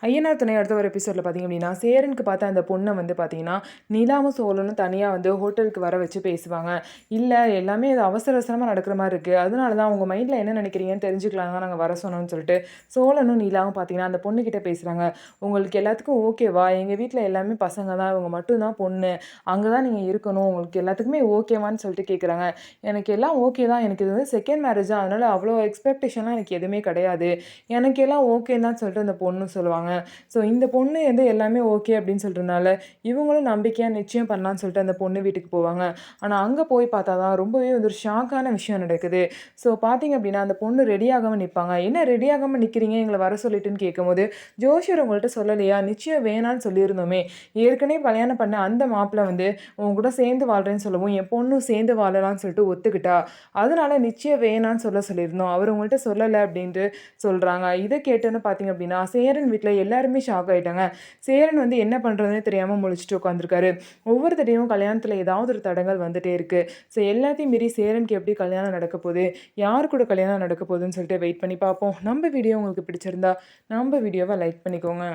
ஐயனார் துணை அடுத்த ஒரு எபிசோடில் பார்த்தீங்க அப்படின்னா, சேரனுக்கு பார்த்த அந்த பொண்ணை வந்து பார்த்தீங்கன்னா, நிலாவும் சோழனும் தனியாக வந்து ஹோட்டலுக்கு வர வச்சு பேசுவாங்க. இல்லை எல்லாமே இது அவசர அவசரமாக நடக்கிற மாதிரி இருக்குது, அதனால தான் உங்கள் மைண்டில் என்ன நினைக்கிறீங்கன்னு தெரிஞ்சுக்கலாம் தான் நாங்கள் வர சொன்னோம்னு சொல்லிட்டு சோழனும் நிலாவும் பார்த்தீங்கன்னா அந்த பொண்ணுக்கிட்ட பேசுகிறாங்க. உங்களுக்கு எல்லாத்துக்கும் ஓகேவா? எங்கள் வீட்டில் எல்லாமே பசங்க தான், இவங்க மட்டும்தான் பொண்ணு, அங்கே தான் நீங்கள் இருக்கணும், உங்களுக்கு எல்லாத்துக்குமே ஓகேவான்னு சொல்லிட்டு கேட்குறாங்க. எனக்கு எல்லாம் ஓகே தான், எனக்கு இது வந்து செகண்ட் மேரேஜ் தான், அதனால் அவ்வளோ எக்ஸ்பெக்டேஷன்லாம் எனக்கு எதுவுமே கிடையாது, எனக்கு எல்லாம் ஓகே தான் சொல்லிட்டு அந்த பொண்ணு சொல்லுவாங்க. ஸோ இந்த பொண்ணு வந்து எல்லாமே ஓகே அப்படின்னு சொல்கிறதுனால இவங்களும் நம்பிக்கையாக நிச்சயம் பண்ணலான்னு சொல்லிட்டு அந்த பொண்ணு வீட்டுக்கு போவாங்க. ஆனால் அங்கே போய் பார்த்தா தான் ரொம்பவே வந்து ஒரு ஷாக்கான விஷயம் நடக்குது. ஸோ பார்த்தீங்க அப்படின்னா அந்த பொண்ணு ரெடியாகாமல் நிற்பாங்க. என்ன ரெடியாகாமல் நிற்கிறீங்க எங்களை வர சொல்லிட்டுன்னு கேட்கும்போது, ஜோஷியர் உங்கள்கிட்ட சொல்லலையா, நிச்சயம் வேணான்னு சொல்லியிருந்தோமே, ஏற்கனவே கல்யாணம் பண்ண அந்த மாப்பிள்ளை வந்து உங்க கூட சேர்ந்து வாழ்கிறேன்னு சொல்லவும் என் பொண்ணும் சேர்ந்து வாழலாம்னு சொல்லிட்டு ஒத்துக்கிட்டா, அதனால நிச்சயம் வேணான்னு சொல்லியிருந்தோம், அவர் உங்கள்கிட்ட சொல்லலை அப்படின்ட்டு சொல்கிறாங்க. இதை கேட்டோன்னு பார்த்தீங்க அப்படின்னா சேரன் வீட்டில் எல்லாருமே ஷாக் ஆகிட்டாங்க. சேரன் வந்து என்ன பண்ணுறதுனே தெரியாமல் முழிச்சிட்டு உட்காந்துருக்காரு. ஒவ்வொரு தடையும் கல்யாணத்தில் ஏதாவது ஒரு தடங்கள் வந்துட்டே இருக்குது. ஸோ எல்லாத்தையும் மீறி சேரனுக்கு எப்படி கல்யாணம் நடக்க போகுது, யார் கூட கல்யாணம் நடக்க போகுதுன்னு சொல்லிட்டு வெயிட் பண்ணி பார்ப்போம். நம்ம வீடியோ உங்களுக்கு பிடிச்சிருந்தா நம்ம வீடியோவை லைக் பண்ணிக்கோங்க.